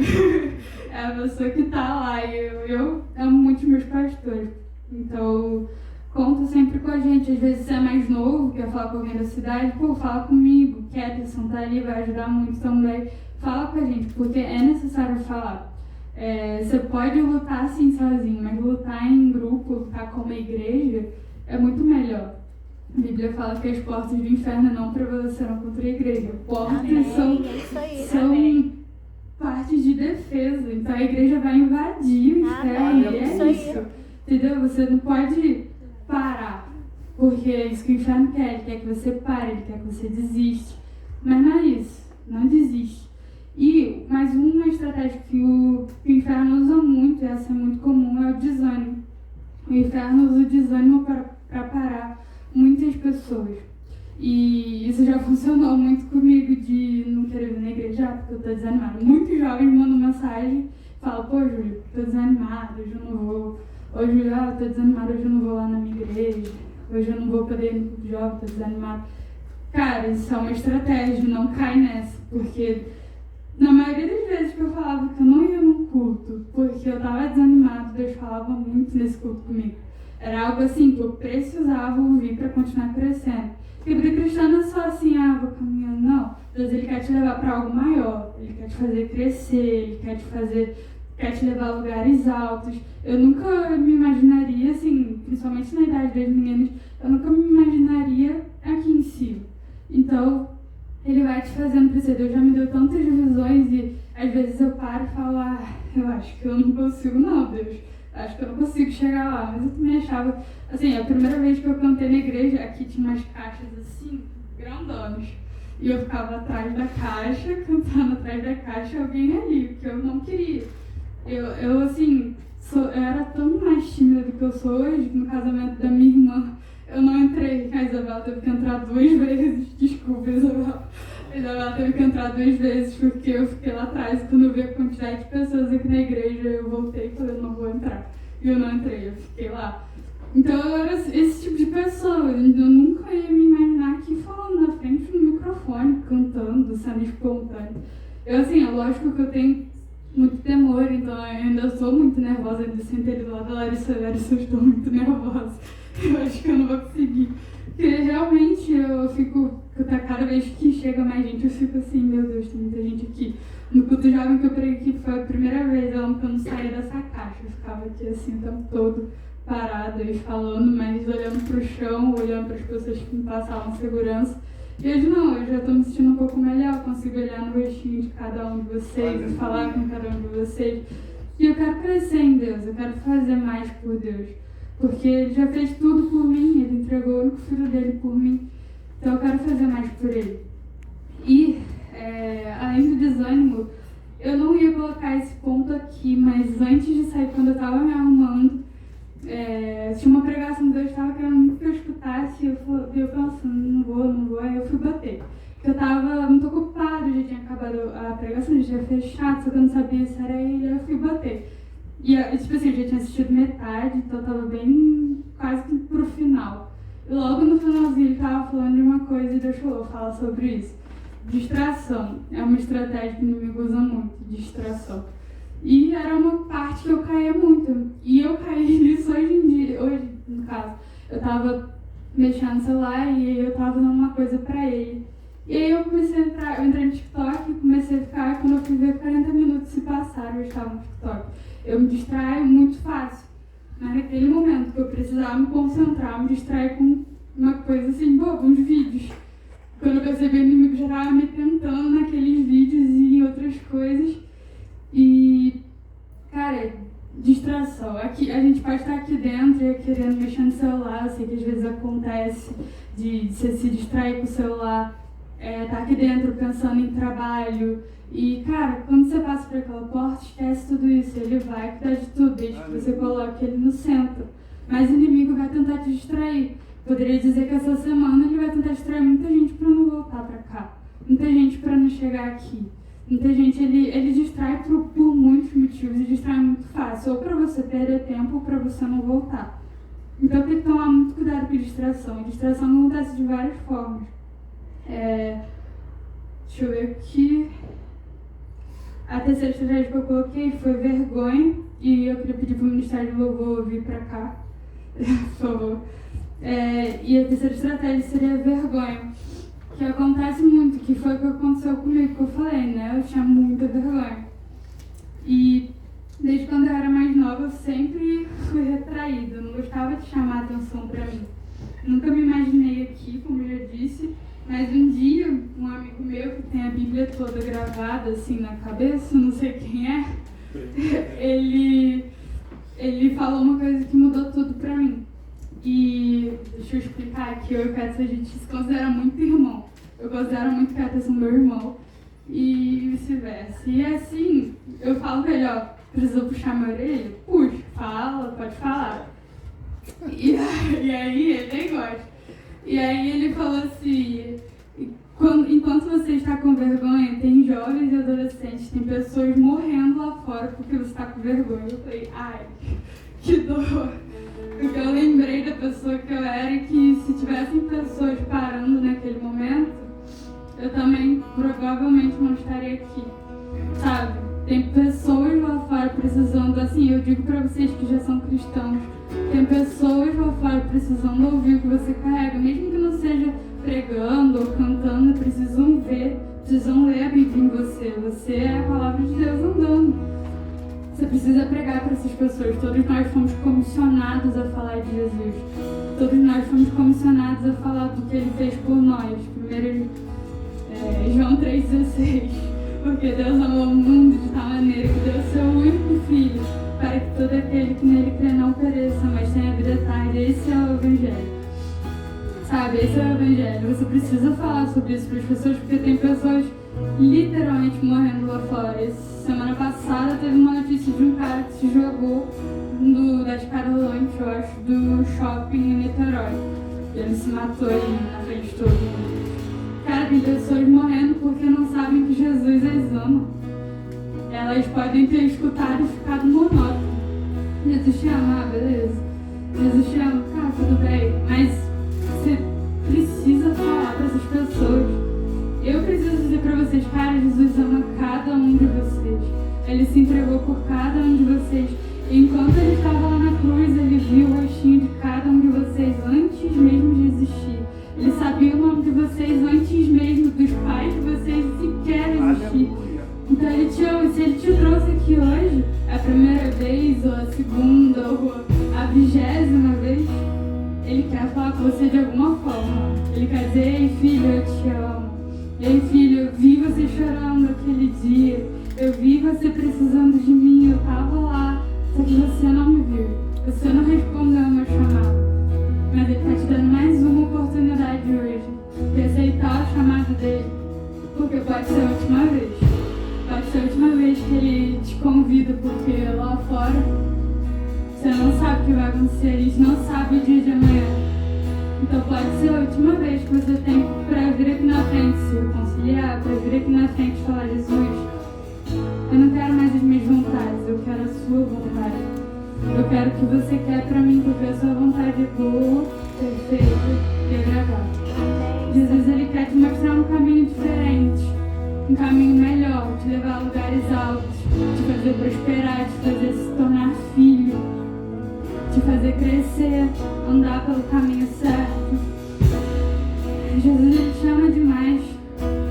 É a pessoa que tá lá. E eu amo muito meus pastores. Então... conta sempre com a gente. Às vezes você é mais novo, quer falar com alguém da cidade, fala comigo. Caterson tá ali, vai ajudar muito também. Fala com a gente, porque é necessário falar. Você pode lutar assim sozinho, mas lutar em grupo, lutar como igreja, é muito melhor. A Bíblia fala que as portas do inferno não prevalecerão contra a igreja. Portas são partes de defesa, então a igreja vai invadir o inferno, e é isso. Entendeu? Você não pode parar, porque é isso que o inferno quer. Ele quer que você pare, ele quer que você desiste, mas não é isso, não desiste. E mais uma estratégia que o inferno usa muito, e essa é muito comum, é o desânimo. O inferno usa o desânimo para parar muitas pessoas, e isso já funcionou muito comigo, de não querer vir na igreja porque eu tô desanimada. Muitos jovens mandam mensagem, falam, Júlio, tô desanimada, hoje eu não vou. Hoje eu tô desanimada, hoje eu não vou lá na minha igreja, hoje eu não vou poder ir no clube jovem, tô desanimada. Cara, isso é uma estratégia, não cai nessa, porque na maioria das vezes que eu falava que eu não ia no culto, porque eu tava desanimada, Deus falava muito nesse culto comigo. Era algo assim que eu precisava ouvir para continuar crescendo. Porque a vida cristã não é só assim, vou caminhando, não. Deus, ele quer te levar para algo maior, ele quer te fazer crescer, ele quer te levar a lugares altos. Eu nunca me imaginaria, assim, principalmente na idade das meninas, eu nunca me imaginaria aqui em cima. Então, ele vai te fazendo crescer. Deus já me deu tantas visões e a às vezes eu paro e falo, eu acho que eu não consigo não, Deus. Acho que eu não consigo chegar lá. Mas eu também achava, assim, a primeira vez que eu cantei na igreja, aqui tinha umas caixas assim, grandonas. E eu ficava atrás da caixa, cantando atrás da caixa, alguém ali, porque eu não queria. Eu assim, eu era tão mais tímida do que eu sou hoje, que no casamento da minha irmã, eu não entrei. A Isabela teve que entrar 2 vezes. Desculpa, Isabela. A Isabela teve que entrar 2 vezes porque eu fiquei lá atrás. E quando eu vi a quantidade de pessoas aqui na igreja, eu voltei e falei, eu não vou entrar. E eu não entrei, eu fiquei lá. Então eu era esse tipo de pessoa. Eu nunca ia me imaginar aqui falando na frente do microfone, cantando, sendo espontâneo. Eu, assim, é lógico que eu tenho muito temor, então eu ainda sou muito nervosa. Eu sentei do lado da Larissa, eu estou muito nervosa. Eu acho que eu não vou conseguir. Porque realmente eu fico, cada vez que chega mais gente, eu fico assim, meu Deus, tem muita gente aqui. No culto jovem que eu preguei aqui foi a primeira vez, eu não saía dessa caixa. Eu ficava aqui assim o tempo todo, parada e falando, mas olhando pro chão, olhando para as pessoas que me passavam segurança. E hoje não, eu já estou me sentindo um pouco melhor, consigo olhar no rostinho de cada um de vocês e falar com cada um de vocês. E eu quero crescer em Deus, eu quero fazer mais por Deus. Porque Ele já fez tudo por mim, Ele entregou o único filho dele por mim. Então eu quero fazer mais por Ele. E, além do desânimo, eu não ia colocar esse ponto aqui, mas antes de sair, quando eu estava me arrumando, tinha uma pregação que Deus estava querendo muito que eu escutasse, e eu pensando, não vou, aí eu fui bater. Porque eu estava muito ocupada, já tinha acabado a pregação, já tinha fechado, só que eu não sabia se era ele, aí eu fui bater. E, tipo assim, eu já tinha assistido metade, então eu tava bem quase que pro final. E logo no finalzinho ele tava falando de uma coisa e Deus falou, fala sobre isso. Distração. É uma estratégia que o inimigo usa muito, distração. E era uma parte que eu caía muito. E eu caí nisso hoje em dia, hoje no caso. Eu tava mexendo no celular e eu tava dando uma coisa pra ele. E aí eu comecei a entrar, eu entrei no TikTok, comecei a ficar, quando eu fui ver 40 minutos se passaram, eu estava no TikTok. Eu me distraio muito fácil. Mas naquele momento que eu precisava me concentrar, me distrair com uma coisa assim, boba, uns vídeos. Quando eu percebi, o inimigo já estava me tentando naqueles vídeos e em outras coisas. E, cara, distração. Aqui, a gente pode estar aqui dentro e querendo mexer no celular. Eu sei que às vezes acontece de você se distrair com o celular, tá aqui dentro pensando em trabalho. E, cara, quando você passa por aquela porta, esquece tudo isso. Ele vai cuidar de tudo, desde que você coloque ele no centro. Mas o inimigo vai tentar te distrair. Poderia dizer que essa semana ele vai tentar distrair muita gente para não voltar para cá. Muita gente para não chegar aqui. Muita gente, ele distrai por muitos motivos e distrai muito fácil. Ou para você perder tempo ou para você não voltar. Então tem que tomar muito cuidado com a distração. A distração acontece de várias formas. Deixa eu ver aqui. A terceira estratégia que eu coloquei foi vergonha. E eu queria pedir para o Ministério de Louvor vir para cá. Por favor. E a terceira estratégia seria vergonha. Que acontece muito, que foi o que aconteceu comigo, que eu falei, né? Eu tinha muita vergonha. E desde quando eu era mais nova, eu sempre fui retraída. Eu não gostava de chamar atenção para mim. Nunca me imaginei aqui, como eu já disse. Mas um dia, um amigo meu que tem a Bíblia toda gravada assim na cabeça, não sei quem é, ele falou uma coisa que mudou tudo pra mim. E deixa eu explicar aqui, eu e o Caetano, a gente se considera muito irmão. Eu considero muito o Caetano meu irmão e vice-versa. E assim, eu falo pra ele, precisou puxar minha orelha? Puxa, fala, pode falar. E aí ele nem gosta. E aí ele falou assim, enquanto você está com vergonha, tem jovens e adolescentes, tem pessoas morrendo lá fora porque você está com vergonha. Eu falei, ai, que dor. Porque eu lembrei da pessoa que eu era e que se tivessem pessoas parando naquele momento, eu também provavelmente não estaria aqui, sabe? Tem pessoas lá fora precisando, assim, eu digo pra vocês que já são cristãos, tem pessoas lá fora precisando ouvir o que você carrega, mesmo que não seja pregando ou cantando, precisam ver, precisam ler a Bíblia em você. Você é a palavra de Deus andando. Você precisa pregar para essas pessoas. Todos nós fomos comissionados a falar de Jesus. Todos nós fomos comissionados a falar do que Ele fez por nós. Primeiro, João 3,16. Porque Deus amou o mundo de tal maneira que deu seu único Filho, para que todo aquele que nele crê não pereça, mas tenha vida eterna. Esse é o Evangelho. Sabe, esse é o Evangelho. Você precisa falar sobre isso para as pessoas, porque tem pessoas literalmente morrendo lá fora. Semana passada teve uma notícia de um cara que se jogou da escada rolante, eu acho, do shopping em Niterói. Ele se matou ali na frente de todo mundo. Cara, tem pessoas morrendo porque não sabem que Jesus as ama. Elas podem ter escutado e ficado monótono. Jesus te ama, beleza. Jesus te ama, cara, tudo bem. Mas você precisa falar para essas pessoas. Eu preciso dizer para vocês, cara, Jesus ama cada um de vocês. Ele se entregou por cada um de vocês. Enquanto ele estava lá na cruz, ele viu o rostinho de cada um de vocês antes mesmo de existir. Ele sabia o nome de vocês antes mesmo dos pais de vocês sequer existir. Então ele te ama. Se ele te trouxe aqui hoje, a primeira vez, ou a segunda, ou a 20ª vez, ele quer falar com você de alguma forma. Ele quer dizer, ei filho, eu te amo. Ei filho, eu vi você chorando aquele dia. Eu vi você precisando de mim, eu estava lá. Só que você não me viu. Você não respondeu ao meu chamado. Mas ele está te dando mais uma oportunidade hoje de aceitar o chamado dele. Porque pode ser a última vez. Pode ser a última vez que ele te convida, porque lá fora você não sabe o que vai acontecer, a gente não sabe o dia de amanhã. Então pode ser a última vez que você tem para vir aqui na frente se reconciliar, para vir aqui na frente e falar, Jesus, eu não quero mais as minhas vontades, eu quero a sua vontade. Eu quero o que você quer para mim, porque a sua vontade é boa, perfeita e agradável. Jesus, ele quer te mostrar um caminho diferente, um caminho melhor, te levar a lugares altos, te fazer prosperar, te fazer se tornar filho, te fazer crescer, andar pelo caminho certo. Jesus, ele te ama demais,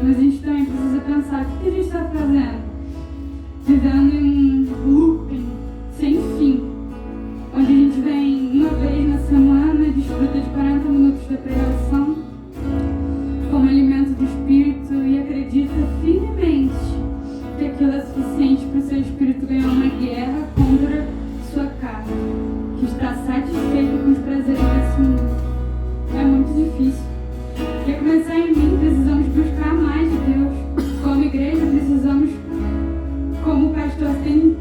mas a gente também precisa pensar, o que a gente está fazendo? Vivendo em um looping sem fim, onde a gente vem uma vez na semana e desfruta de 40 minutos de pregação como alimento do espírito e acredita firmemente que aquilo é suficiente para o seu espírito ganhar uma guerra contra sua carne, que está satisfeito com os prazeres desse mundo. É muito difícil. Para começar em mim, precisamos buscar mais de Deus. Como igreja, precisamos, como o pastor tem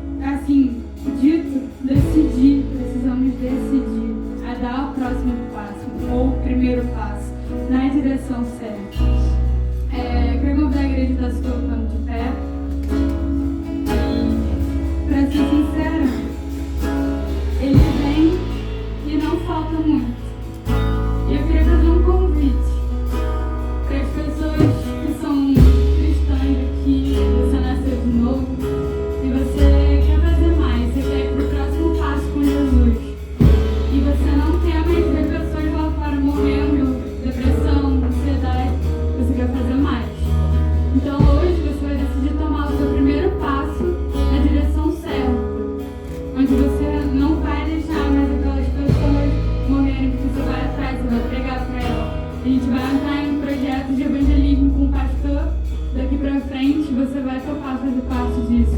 dito, decidir. Precisamos decidir a dar o próximo passo, ou o primeiro passo, na direção certa. Quero convidar a igreja a estar se colocando de pé. E, para ser sincera, ele vem e não falta muito. E eu queria fazer um convite para as pessoas que são cristãs aqui, você nasceu de novo e você quer fazer mais, você quer ir para o próximo passo com Jesus e você não quer mais ver pessoas lá fora morrendo, depressão, ansiedade, você quer fazer mais. Então hoje você vai decidir tomar o seu primeiro passo na direção certa, onde você não vai deixar mais aquelas pessoas morrerem, porque você vai atrás, você vai pregar para elas. A gente vai entrar em projetos de evangelismo com o pastor. Daqui pra frente você vai topar fazer parte disso.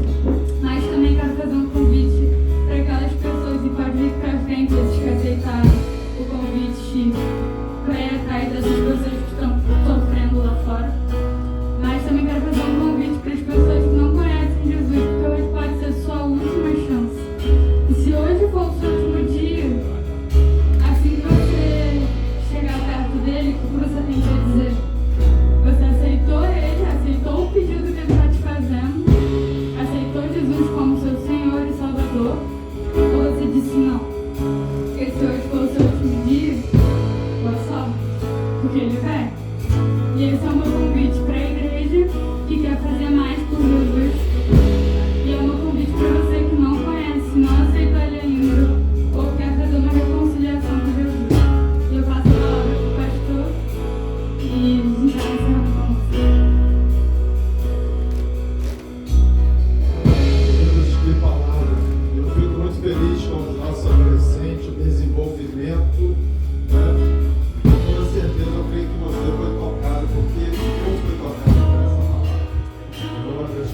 Mas também quero fazer um convite para aquelas pessoas, e pode vir pra frente esses que aceitaram o convite para ir atrás dessas pessoas que estão sofrendo lá fora. Mas também quero fazer um convite para as pessoas que não conhecem Jesus, porque hoje pode ser a sua última chance. E se hoje for o seu último dia, assim que você chegar perto dele, o que você tem que dizer? Você aceitou ele, aceitou o pedido que ele está te fazendo, aceitou Jesus como seu Senhor e Salvador, ou você disse não? Esse hoje foi o seu último dia, boa sorte, porque ele vem. E esse é o meu convite para a igreja que quer fazer mais por Jesus. E é o meu convite para você que não conhece, não aceitou ele ainda, ou quer fazer uma reconciliação com Jesus. E eu passo a palavra para o pastor e a gente vai encerrar com você. De palavra, eu fico muito feliz com o nosso adolescente, o desenvolvimento, né? Com certeza eu creio que você foi tocado, porque Deus foi tocado por essa palavra. Glória a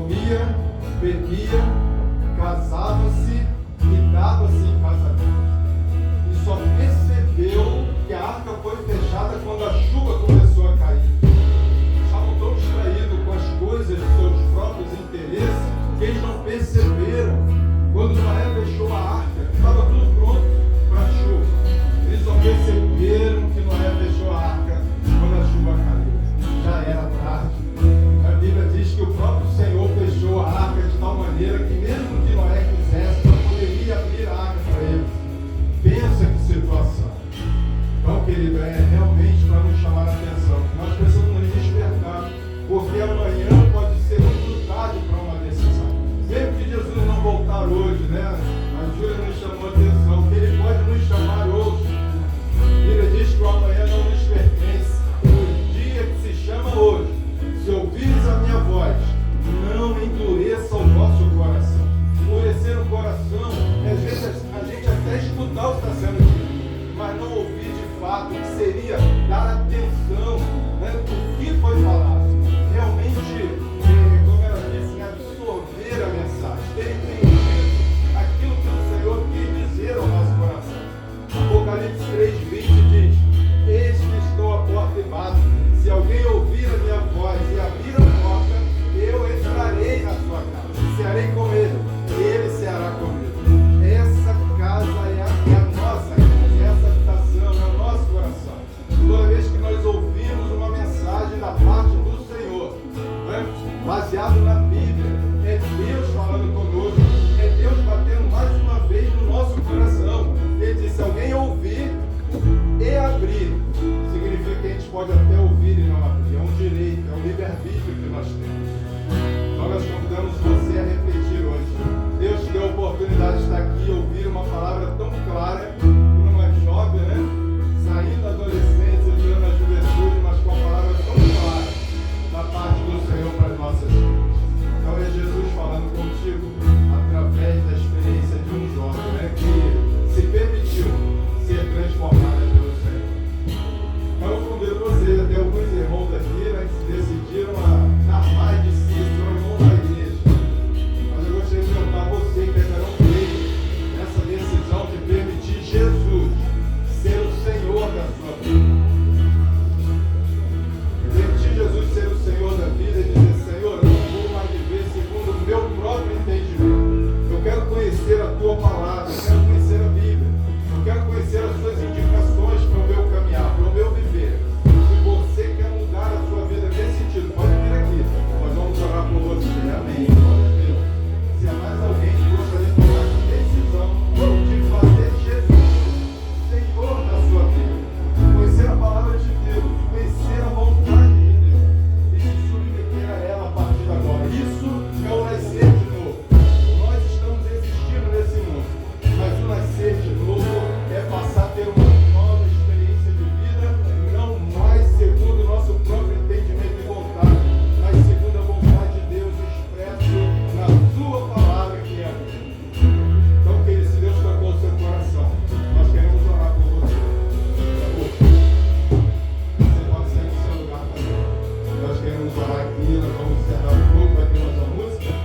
comia, bebia, casava-se e dava-se em casamento. E só percebeu que a arca foi fechada quando a chuva começou a cair. Estavam tão distraídos com as coisas dos seus próprios interesses que eles não perceberam. Quando Noé fechou a arca, estava tudo pronto para a chuva. Eles só perceberam que Noé fechou a arca quando a chuva caiu. Já era tarde. A Bíblia diz que o próprio Senhor fechou a arca de tal maneira que mesmo que Noé quisesse, não poderia abrir a arca para eles. Pensa que situação. Então, querido, é realmente para nos chamar a atenção. Nós precisamos nos despertar, porque amanhã pode ser muito tarde para uma decisão. Mesmo que Jesus não voltar hoje, né? A Júlia nos chamou a atenção, que Ele pode nos chamar hoje. A Bíblia diz que o amanhã não nos pertence. O dia que se chama hoje. Se ouvires a minha voz, não endureça o vosso coração. Endurecer o coração é a gente até escutar o que está sendo dito, mas não ouvir de fato, que seria dar atenção, né, do que foi falado. Realmente, como ela disse, absorver a mensagem, ter entendido aquilo que o Senhor quis dizer ao nosso coração. Apocalipse 3:20 diz: eis que estou à porta e bato. Se alguém ouvir a minha voz e abrir a porta, eu entrarei na sua casa, cearei com ele, e ele ceará comigo. Essa casa é a nossa casa, essa habitação é o nosso coração. Toda vez que nós ouvimos uma mensagem da parte do Senhor, né, baseado na Bíblia, é Deus falando conosco, é Deus batendo mais uma vez no nosso coração. Ele diz: se alguém ouvir e abrir, significa que a gente pode até ouvir e não abrir. É um direito, é um livre-arbítrio que nós temos. Então nós convidamos você a refletir hoje. Deus te deu a oportunidade de estar aqui e ouvir uma palavra tão clara por uma jovem, né? Saindo da adolescência, entrando na juventude, mas com uma palavra tão clara da parte do Senhor para as nossas vidas. Então é Jesus falando contigo através da experiência de um jovem, né? Que se permitiu ser transformado pelo Senhor. Então eu convido vocês, até alguns irmãos aqui, né, que se decidiram a dar mais de si, são irmãos da igreja. Mas eu gostaria de perguntar a você que ainda não fez essa decisão de permitir Jesus ser o Senhor da sua vida. Permitir Jesus ser o Senhor da vida e dizer: Senhor, eu não vou mais viver segundo o meu próprio entendimento. Eu quero conhecer a tua palavra, eu quero conhecer a Bíblia. Eu quero conhecer as suas indicações para o meu caminhar, para o meu viver. Se você quer mudar a sua vida nesse sentido, pode vir aqui. Nós vamos orar por você. Amém. Glória a Deus. Se há mais alguém que gostaria de tomar essa decisão de fazer Jesus Senhor da sua vida, conhecer a palavra de Deus, conhecer a vontade de Deus e se submeter a ela a partir de agora. Isso é o nascer de novo. Nós estamos existindo nesse mundo, mas o nascer de novo é passar a ter uma nova experiência de vida, não mais segundo o nosso próprio entendimento e vontade, mas segundo a vontade de Deus expresso na sua palavra, que é a Bíblia. Então, querido, se Deus tocou o seu coração, nós queremos orar por você. Você pode sair do seu lugar também. Nós queremos orar aqui, nós vamos encerrar um pouco aqui nossa música.